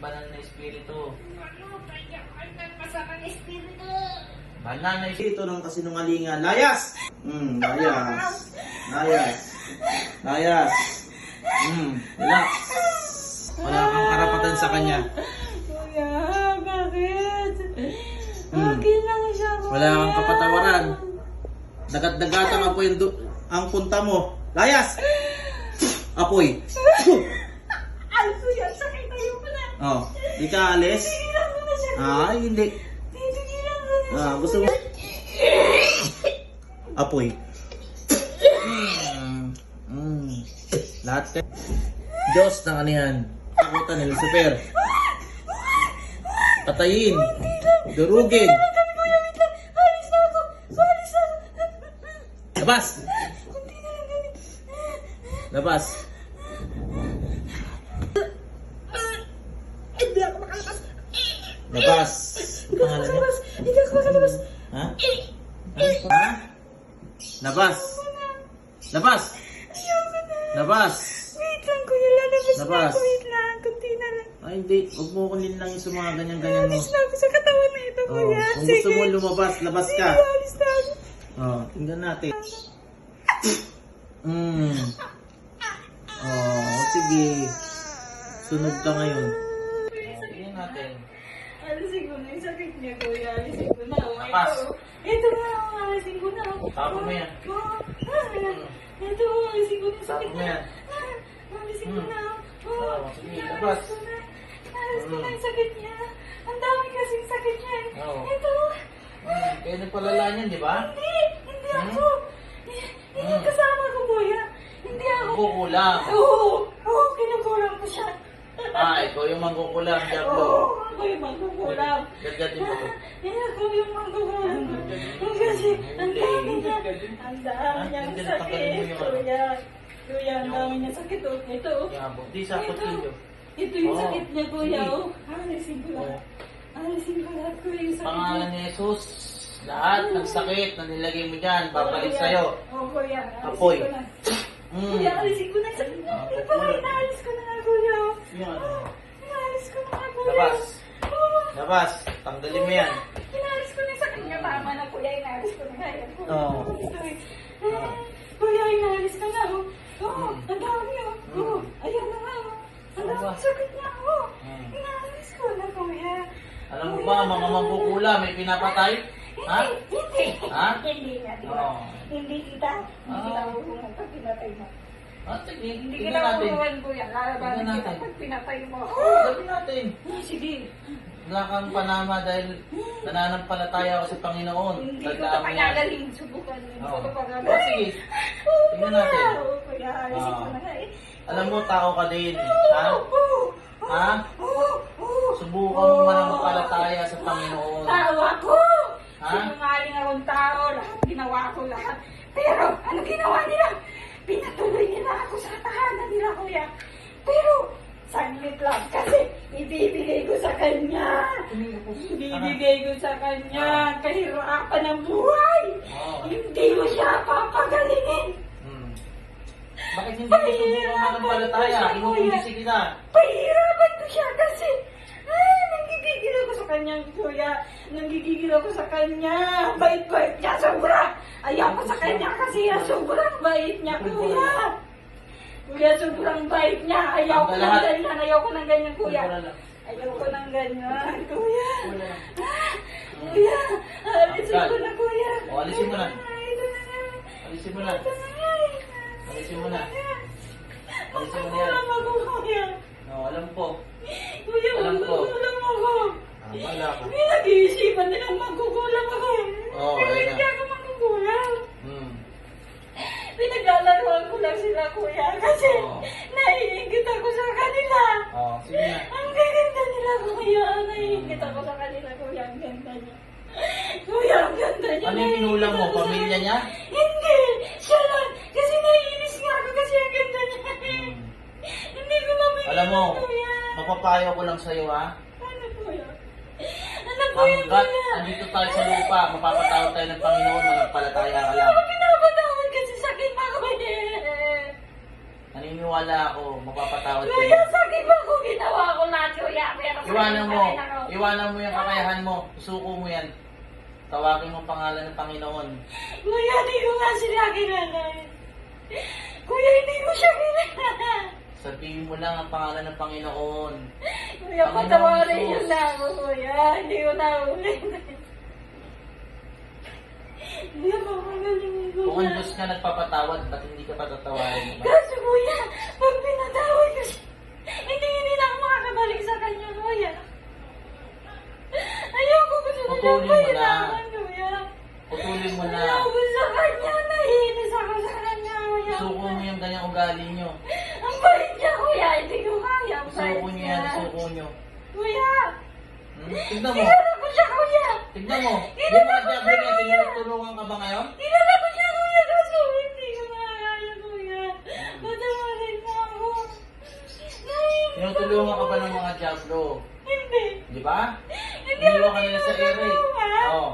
banal na espiritu. Ano, kaya ay nagpasakan espiritu. Banal na espiritu ng kasinungalingan. Layas! Layas. Layas. Layas. Relax. Wala kang karapatan sa kanya. Kuya, bakit? Bakit lang siya, kuya? Wala kang kapatawaran. Dagat-dagatan apoy ang punta mo. Layas! Apoy. Ay, kuya, sakit tayo pa na. Oh, di ka alis? Tigilan mo na siya. Ay, hindi. Tigilan mo na siya. Gusto mo? Apoy. Lahat kayo. Diyos ng ano yan. Takutan ni Lucifer. Patayin. Durugin. Kuya, wait lang. Alis na ako. Alis na ako. Labas! Kunti na lang kami. Labas! Hindi ako makalabas. Labas! Ang pangalan niya? Hindi ako makalabas. Ha? Ha? Labas! Labas! Ayoko na. Labas! Wait lang, kuya. Lalabas na Labas. ako. Wait lang. Kunti na lang. Ay, hindi. Huwag mo kunin lang yung sa mga ganyan-ganyan mo. Alis na ako sa katawan na ito, Oh, kuya. kung gusto mo lumabas, labas ka. Sige, alis na ako. Oh, tingnan natin. Oh, sige. Sunog ka ngayon. Oh, tingnan natin. Alisin ko na yung sakit niya, kuya. Alisin ko na. Oh, Lakas. ito na. Alisin ko na. Tapon mo yan. Ito, alisin ko na yung sakit Tapon mo niya. yan. Alisin ko na. Oh, sige, labas. Alis ko na yung sakit niya. Ang dami kasing sakit niya. Oo. Ito. Kaya nagpalala niyan, di ba? Hindi ako. Hindi kasama ko, kuya. Hindi ako. Kukulang. Oo, kinukulang ko siya. Ikaw yung mangkukulang, Diablo. Oo, ako yung mangkukulang. Gagatin mo to. Ako yung mangkukulang. Kasi ang dami niya. Ang dami niyang Hindi, sakit. natanggalin mo yung ano. Kuya, kuya, ang dami niya sakit. Ito. Yabo. Di sa kutilyo. Ito yung Oo. sakit niya, kuya. Sige. Alisin ko lahat. Alisin ko lahat, kuya, yung sakit Pangalan niya. ni Jesus, lahat ng sakit na nilagay mo dyan, babalik sa'yo. Oo, kuya. Apoy. Alisin ko na. Kuya, alisin ko na yung sakit niya. Ito pala, inaalis ko na nga, kuya. Yung ano? Inaalis ko na nga, kuya. Labas. Oo. Labas. Tanggalin mo yan. Inaalis ko na yung sakit niya. Tama na, kuya. Inaalis ko na nga yan. Oo. Kuya, inaalis ka na. Oo, ang dami. Oo, ayan na nga. Ang dami yung sakit niya. Oo, inaalis ko na, kuya. Alam mo ba, mga mangkukula, may pinapatay? Ha? Hindi. Ha? Hindi nga, di ba? Oo. Hindi kita. Hindi kita hukuman pag pinatay mo. Sige, Hindi tingnan kita natin. hukuman, kuya. Lalabanan Tingnan kita natin. pag pinatay mo. Gawin natin. Sige. Wala kang panama dahil nananampalataya ako sa Panginoon. Hindi ko Tandaan ito mo yan. pagagaling. Subukan. Hindi ko Oo. ito pagagaling. Sige. Oo, Tingnan kuya. natin. Oo, kuya. Alisin ko na nga eh. Alam mo, tao ka din. Ha? Oo. Ha? Oo. Oo. Subukan mo manampalataya sa Panginoon. Tao ako! Ha? Sinungaling akong tao. Lahat ginawa ko lahat. Pero, ano ginawa nila? Pinatuloy nila ako sa tahanan nila, kuya. Pero, saglit lang kasi ibibigay ko sa kanya. Ibibigay ko sa kanya. Kahirapan ng buhay. Oo. Hindi mo siya papagalingin. Bakit hindi mo subukan manampalataya? Inuubisi kita. Pahirapan ko siya kasi nanggigigil ako sa kanya, kuya. Nanggigigil ako sa kanya. Bait-bait niya, sobra. Ayaw ko sa kanya kasi sobrang bait niya, kuya. Kuya, sobrang bait niya. Ayaw ko ng ganyan. Ayaw ko ng ganyan, kuya. Ayaw ko ng ganyan, kuya. Kuya, alisin ko na, kuya. O, alisin mo na. Ito na nga. Alisin mo na. Ito na nga. Alisin mo na. Alisin mo na yan. Alam ako, kuya. No, alam ko. Kuya, Alam ko. magugulang ako. Wala ka. May nag-iisipan nilang magugulang ako. Oo, Pero ayun hindi na. ako magugulang. Hmm. Pinaglalaroan ko lang sila, kuya. Kasi Oo. naiingit ako sa kanila. Sige na. Ang gaganda nila, kuya. Naiingit ako sa kanila, kuya. Ang ganda niya. Kuya, ang ganda niya. Ano yung pinulang mo? Naiingit ako sa- Pamilya niya? Hindi. Siya lang. Kasi naiinis nga ako kasi ang ganda niya. Hindi ko mamili. Alam mo, kuya. mapapayo ko lang sa'yo, ha? Ano, kuya? Ano po yun, Hanggat kuya? andito tayo sa lupa, mapapatawad tayo ng Panginoon, manampalataya ka Hindi lang. ako pinapatawad kasi sakit pa ko eh. Naniniwala ako, mapapatawad Kuya, kayo. sakit pa ko ginawa ko lahat, kuya. Pero Iwanan mo. Ay, nako. Iwanan mo yung kakayahan mo. Isuko mo yan. Tawagin mo ang pangalan ng Panginoon. Kuya, hindi ko nga sila kilala. Kuya, hindi ko siya kilala. Sabihin mo lang ang pangalan ng Panginoon. Kuya, Panginoon patawarin Jesus. niyo na ako, kuya. Hindi ko na ulit. Hindi ako magaling, Kung ang kuya. Diyos ka nagpapatawad, ba't hindi ka patatawarin? Kaso, kuya, pag pinatawad ko siya, hindi na ako makakabalik sa kanya, kuya. Ayoko gusto na Putulin mo na. pahirapan, kuya. Putulin mo na. Ayoko sa kanya, nahinis ako sa kanya, kuya. Isuko mo yung ganyang ugali nyo. Ang bait niya, kuya. Hindi ko kaya. Ang bait Isuko nyo yan, isuko nyo. Kuya, Tignan mo. kilala ko siya, kuya. Tignan mo. Yung mga diablo niya, tinutulungan ka ba ngayon? Kilala ko siya, kuya. Kaso hindi ko makakaya, kuya. Patawarin mo ako. Nahinis Tinutulungan ka ako, ba ng kuya. mga diablo? Hindi. Di ba? Hindi Iniwan ako ka nila sa ere. tinutulungan. Oo.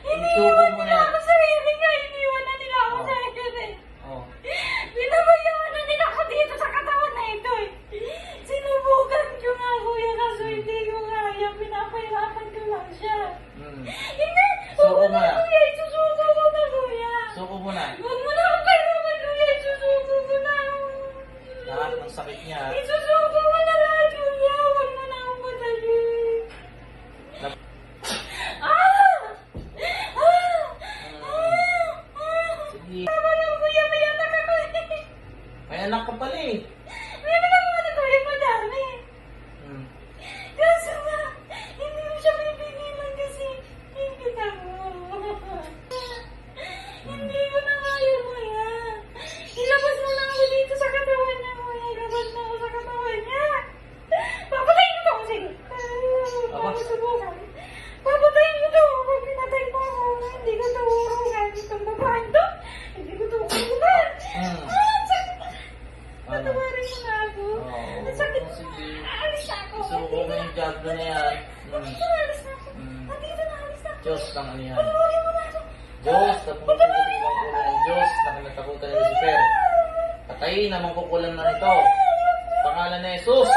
Iniwan mo nila na. ako sa ere nga. Iniwan na nila ako Oo. sa ere. Oo. Pinabayaan na nila ako dito sa katawan na ito eh. Sinubukan ko nga, kuya, kaso hindi ko kaya. Pinapahirapan ko lang siya. Hmm. Hindi! Suko Huwag mo mo na, na. kuya. Isusuko ko na, kuya. Suko mo na. Huwag mo na akong kailangan, kuya. Isusuko ko na. Lahat ng sakit niya. Isusuko ko na lahat, kuya. Huwag mo na akong madali. Nap- Ah! Ah! Sige. Tama yung kuya, may anak ako eh. May anak ka pala eh. May anak ako na kuya, madami. Hmm. Kaso nga, hindi mo siya pipigilan kasi hindi ka mo. Hindi ko na kaya, kuya. Ilabas mo lang ako dito sa katawan niya, kuya. Ilabas mo ako sa katawan niya. Papatayin mo ako, sige. Aba. Subukan. Papatayin mo to. Pag pinatay mo ako, hindi ko to urugan. Itong babaeng to, hindi ko to urugan. Hmm. Sakit. Patawarin mo na ako. Oo. Ang sakit. Sige. Alis na ako. Isuko mo yung diablo na yan. Dito na, alis na ako. Hmm. Nandito na, alis na ako. Diyos lang ano yan. Patawarin mo na ako. Diyos, na pumupulit ng ulo ng Diyos na kinatakutan ni Lucifer. Patayin ang mangkukulam na nito. Pangalan ni Jesus.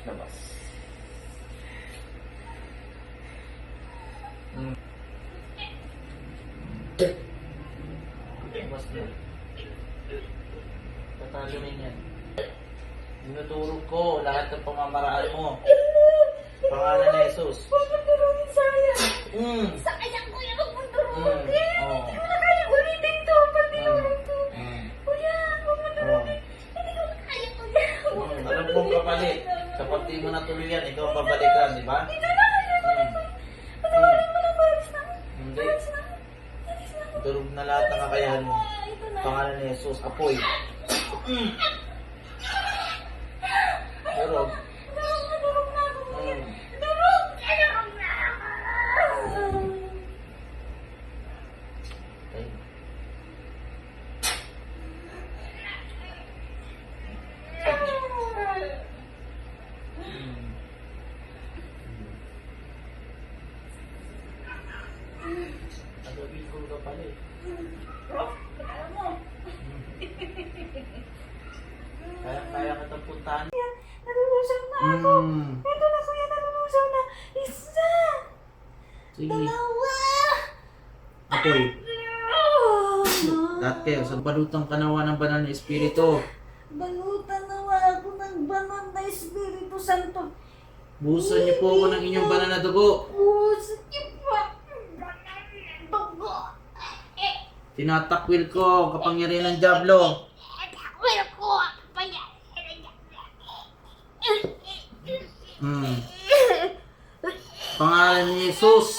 Labas. Hmm. Labas na. Tatalunin yan. Dinuturo ko lahat ng pamamaraan mo. Pangalan ni Jesus. Huwag mo tulungin saya. Hmm. Sa kanya, kuya, huwag mo tulungin. Oo. Hindi ko na kaya ulitin to. Pag tinulong to. Hmm. Kuya, huwag mo tulungin. Hindi ko na kaya, kuya. Huwag mo Alam kong kapalit. Kapag di mo natuloy yan, ikaw ang babalikan, di ba? Hindi na kaya, kuya. Patawarin mo na, alis na ako. Hindi. Alis na ako. Alis na ako. Durog na lahat ng kakayahan mo. Ito na. Pangalan ni Jesus, apoy. Durog. Durog na ako, kuya. Hmm. Durog! Durog na ako. Ay. Hmm. Nagawin ko ka pala eh. Bro, kaya mo. Kaya kitang puntahan. Nalulusaw na ako. Hmm. Ito na, kuya, nalulusaw na. Isa! Sige. Dalawa! Apoy. Oh, Lahat kayo, sa balutang kanawa ng banal na espiritu. balutan nawa ako ng banal na Espiritu Santo. Buhusan niyo po ako ng inyong banal na dugo. Sige pa. Banal na dugo. Tinatakwil ko ang kapangyarihan ng Diablo. Takwil ko. Hmm. Pangalan ni Jesus.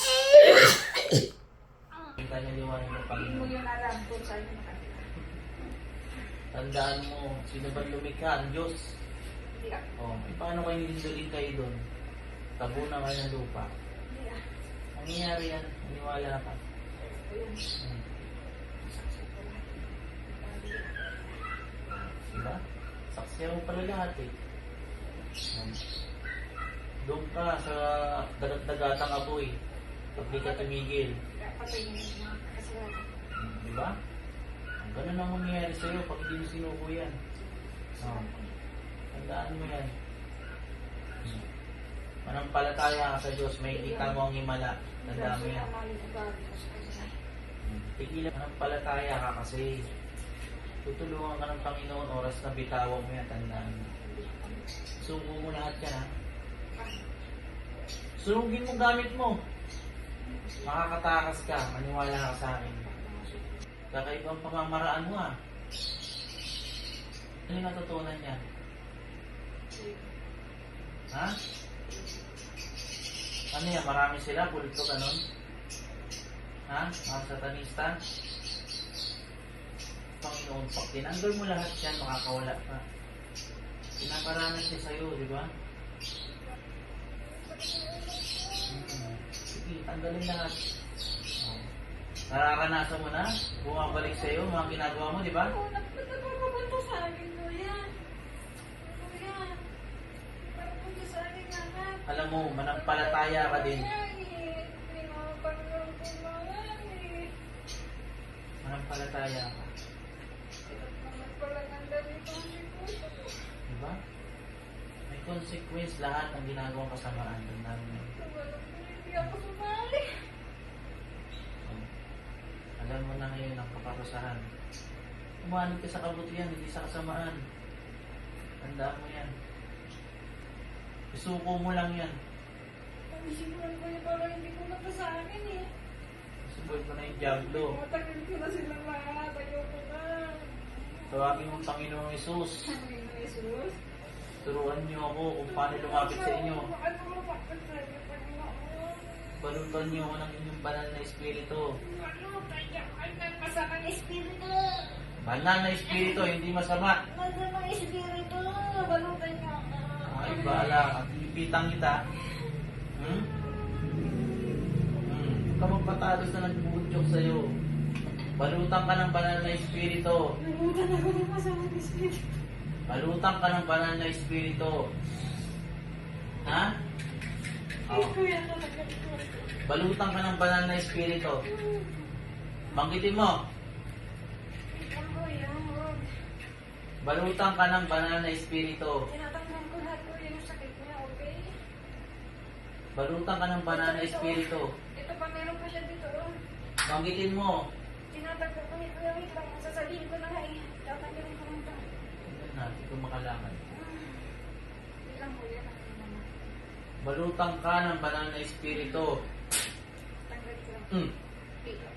Kita niya liwanag ng Panginoon. Yun alam ko sa'yo na kanila. Tandaan mo, sino ba lumikha? Ang Diyos. Hindi ah. Oh, paano kayo nilindulin kayo doon? Tabunan kayo ng lupa. Hindi ah. Nangyayari yan. Maniwala ka. Ayun. Hmm. Diba? Saksiyan mo pala lahat eh. Hmm. Doon ka sa dagat-dagatang apoy. Pag di ka tumigil. pinapatay niya yung mga kasalanan. Di ba? Ganun ang mangyayari sa'yo pag hindi mo sinuko yan. Oh. Tandaan mo yan. Manampalataya ka sa Diyos, may kita mo ang himala. Tandaan mo yan. Tigilan, manampalataya ka kasi tutulungan ka ng Panginoon oras na bitawan mo yan. Tandaan mo. Suko mo lahat yan, ha? Surugin mo gamit mo. Makakatakas ka, maniwala ka sa akin. Kakaibang pamamaraan mo, ha? Ano yung natutunan niya? Ha? Ano yan? Marami sila? Bulto ganun? Ha? Mga satanista? Panginoon, pag tinanggal mo lahat yan, makakawala ka. Pinaparanas niya sa'yo, di ba? Sige, tanggalin lahat. Nararanasan mo na? Bumabalik sa'yo, mga ginagawa mo, di ba? Oo, nagpapapunta sa akin, kuya. Kuya, nagpapapunta sa akin lahat. Alam mo, manampalataya ka din. Manampalataya ka. Diba? May consequence lahat ng ginagawang kasamaan. Tandaan mo. Hindi ako sumali. Alam mo na ngayon ang kaparusahan. Umanod ka sa kabutihan, hindi sa kasamaan. Tandaan mo yan. Isuko mo lang yan. Isipan ko yung parang hindi ko na sa akin eh. Subod mo na yung Diablo. Matagal ko na silang lahat. Ayoko na. Tawagin mo ang Panginoong Isus. Sabi ng Jesus. Turuan niyo ako kung paano lumapit sa inyo. Ano lumapit sa inyo, Panginoon? Balutan niyo ako ng inyong banal na espiritu. Ano, kaya ang masamang espiritu. Banal na espiritu, hindi masama. Masamang espiritu. Balutan niyo ako. Ay, bahala. At ipitang kita. Huwag ka magpatalos na nagbubudyok sa'yo. Balutan ka ng banal na espiritu. Nagutan ako ng masamang espiritu. Balutan ka ng banal na espiritu. Ha? Ay, kuya, talaga ito. Balutan ka ng banal na espiritu. Banggitin mo. Ang kuya, huwag. Balutan ka ng banal na espiritu. Tinatanggal ko lahat ko yung sakit niya, okay? Balutan ka ng banal na espiritu. Ito pa, meron pa siya dito. Oh. Banggitin mo. Tinatanggal ko nito. Wait lang, sasabihin ko na nga eh. Tatanggalin ko lang ito. Tingnan natin kung makalaman. Wait lang, kuya. Balutan ka ng banal na espiritu. Tanggalin ko lang. Wait lang.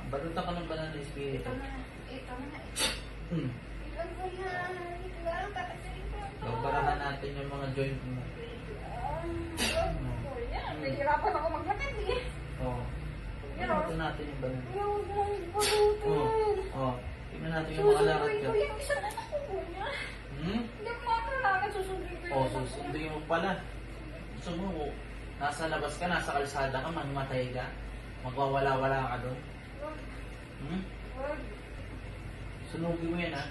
Balutan ka ng banal na espiritu. Ito na. Ito na. Wait lang, kuya. Wait lang. Tatanggalin ko lang. Babarahan natin yung mga joint mo. Kuya, nahihirapan ako maglakad eh. Oo. Balutan natin yung banal. Kuya, huwag mo ang balutin. Oo. Tingnan natin yung mga lakad Susunduin ka. ko yung isa na ako, kuya. Hindi ako makakalakad, susunduin ko yung isa ko. Susunduin mo pala. Gusto mo, nasa labas ka, nasa kalsada ka, mamatay ka. Magwawala-wala ka doon. Wag. Sunugin mo yan, ha?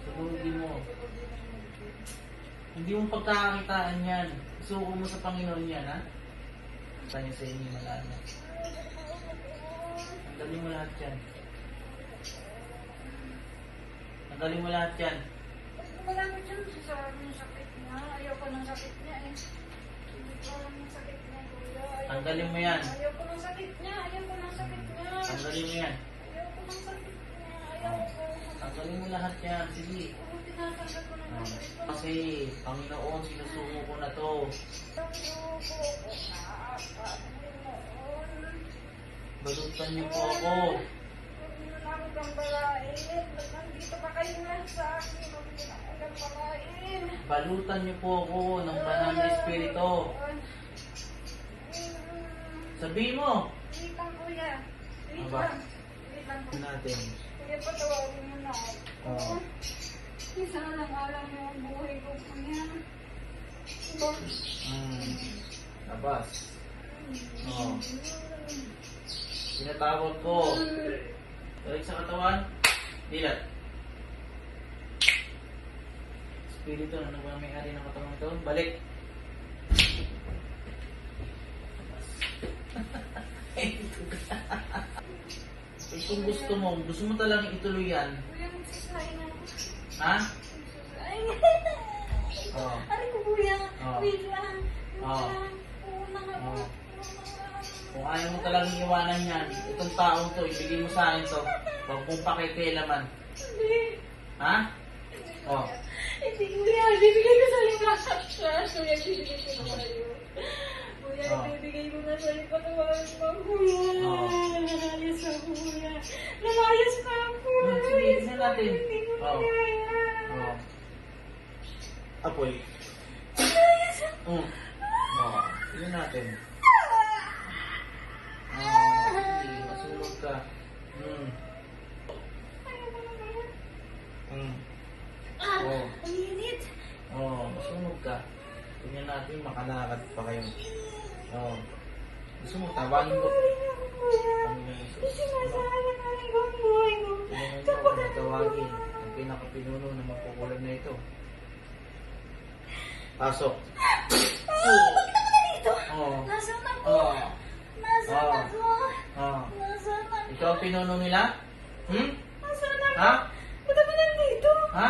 Sunugin mo. Hindi mo pagkakakitaan yan. Isuko mo sa Panginoon yan, ha? Tanya sa inyo, malala. Tanggalin mo lahat yan. Tanggalin mo lahat yan. Wala mo dyan sa sakit niya. Ayoko ng sakit niya eh. Hindi ko alam yung sakit niya, kuya. Tanggalin mo yan. Ayoko ng sakit niya. Ayoko ng sakit niya. Tanggalin mo yan. Ayoko ng sakit niya. Ayoko. Tanggalin mo lahat yan. Sige. Kung tinatanggal ko ng sakit ko. Kasi, Panginoon, sinusuko ko na to. Ayoko ko na. Panginoon. Balutan niyo po ako. Huwag niyo na akong gambalain. Ba't nandito pa kayo lahat sa akin? Huwag niyo na akong gambalain. Balutan niyo po ako ng banal na espiritu. Sabihin mo. Wait lang, kuya. Wait Aba. lang. Wait lang, kuya. Natin. Kuya, patawagin mo na ako. Oo. Isa na lang alam mo ang buhay ko, kuya. Diba? Labas. Oo. Tinatawag ko. Balik sa katawan. Dilat. Espiritu, ano ba may-ari ng katawan ito? Balik. Labas. kung gusto mo talagang ituloy yan, Kuya, magsasahin ako. ha? Magsasahin. Oo. Aray ko, kuya. Oo. Wait lang. Wait Oo. lang. Oo na nga. Oo. Kung ayaw mo talagang iwanan yan, itong taong to, ibigay mo sa akin to. Huwag mong pakikialaman. Hindi. Ha? Oh. Hindi, kuya. Bibigay ko sa'yo na. Kuya, bibigay ko na sa'yo. Kuya, Oo. bibigay ko na sa'yo. Patawarin mo, kuya. Oo. Nalayas ako, kuya. Nalayas na ako. Sige, tignan natin. Hindi ko Oo. kaya. Oh. Apoy. Nalayas ako. Oh. Tignan natin. Sige, masulog ka. Oo. Ang init. Masunog ka. Tingnan natin, makalakad pa kayo. Gusto mo, tawagin ko. Patawarin ako, kuya. Panginoon Jesus. Sinasabi na rin ko ang buhay ko. Tingnan mo ako na tawagin. Ang pinakapinuno na magkukulag na ito. Pasok. Bakit ako na dito? Oo. Nasaan ako? Oo. Nasaan Oo. ako? Oo. Nasaan ako? Ikaw ang pinuno nila? Nasaan ako? Ha? Ba't ako nandito? Ha?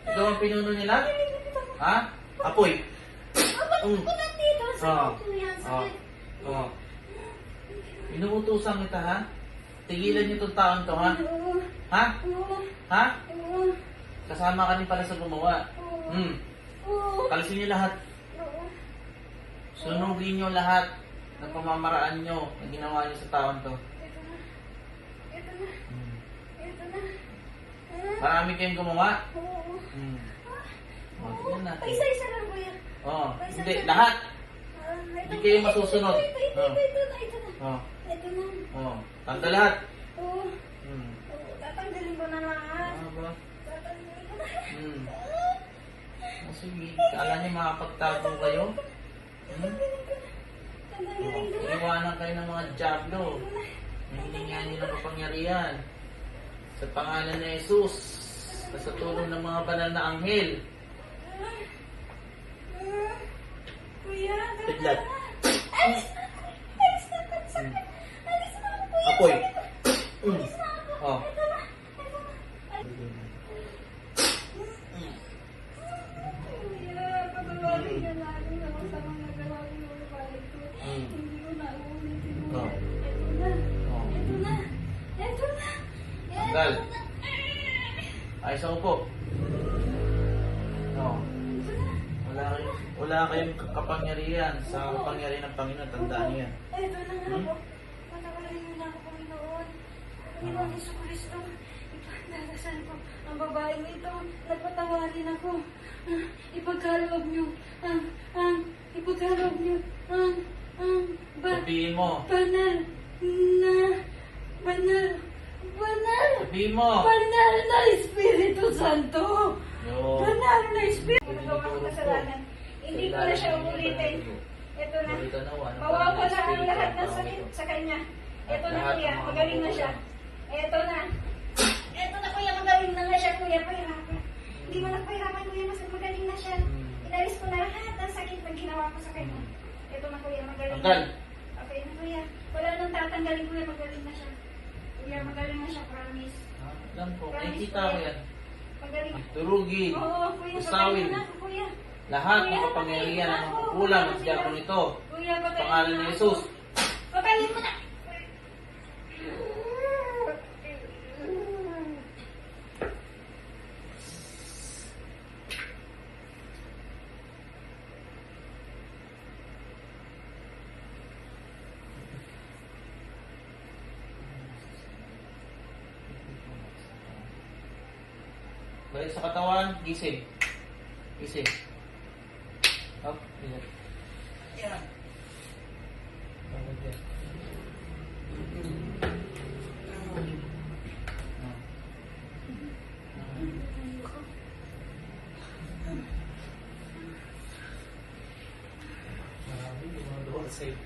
Ikaw ang pinuno nila? Nandito ako. Ha? Apoy. Ba't ako nandito? Oo. Saan ko yan? Oo. Sakit. Oo. Inuutusan kita, ha? Tigilan niyo itong taon to, ha? Oo. Ha? Oo. Ha? Oo. Kasama ka rin pala sa gumawa. Oo. Oo. Kalisin niyo lahat. Oo. Sunugin niyo lahat ng pamamaraan niyo na ginawa niyo sa taon to. Ito na. Ito na. Ito na. Marami kayong gumawa. Oo. Tignan natin. Isa-isa lang, kuya. Hindi, lahat. Hindi kayo masusunod. Ito na. Oh. Ito na. Tanda lahat. Oo. Hmm. Tatanggalin ko na lahat. Ba? Tatanggalin ko na. Sige, kala niyo makapagtago kayo? Tatanggalin ko na. Iwanan kayo ng mga diablo. Hiningan niyo ng kapangyarihan. Sa pangalan ni Jesus. Sa tulong ng mga banal na anghel. Kuya, Tiglat. Alis na! Alis na! Alis na! Alis na ako, kuya! Apoy. Alis na ako! Oh. Ito na! Ito na! Kuya, patawarin niya na ako sa masamang nagawa ko ng babae ko. Hindi ko na uulitin mo. Oh. Ito na! Oh. Ito na! Ito na! Tanggal. Ay, sa upo. No. Wala kayong kapangyarihan sa kapangyarihan ng Panginoon. Tandaan niyo yan. Ito na nga po. Patawarin niyo na ako, Panginoon. Panginoon Yesu Cristo. Ipagdadasal ko ang babaeng ito. Nagpatawarin ako. Ipagkaloob niyo. Ipagkaloob niyo. Sabihin mo. Banal Sabihin mo. Banal na Espiritu Santo. Yo. Banal na Espiritu. Nagawa ko kasalanan. Hindi ko na siya ulitin. Ito na. Mawawala ang lahat ng sakit sa kanya. Ito na, kuya. Magaling na siya. Ito na. Ito na, kuya. Magaling na siya, kuya. Pahirapan. Hindi mo nagpahirapan, kuya. Mas magaling na siya. Inalis ko na lahat ng sakit na ginawa ko sa kanya. Ito na, kuya. Magaling na. Tanggal. Okay na, kuya. Wala nang tatanggalin, kuya. Magaling na siya. Kuya, magaling na siya. Promise. Alam ko. Nakikita ko yan. Magaling. Turugin. Oo, kuya. Usawin. Patayin na ako, kuya. Lahat ng kapangyarihan ng kulang at diablo nito. Kuya, Sa patayin pangalan mo ni na Jesus. ako. Patayin mo na. Balik sa katawan, gising. Gising. Up, yan. Yan. Balik yan. Marami, dumadawag sa'yo.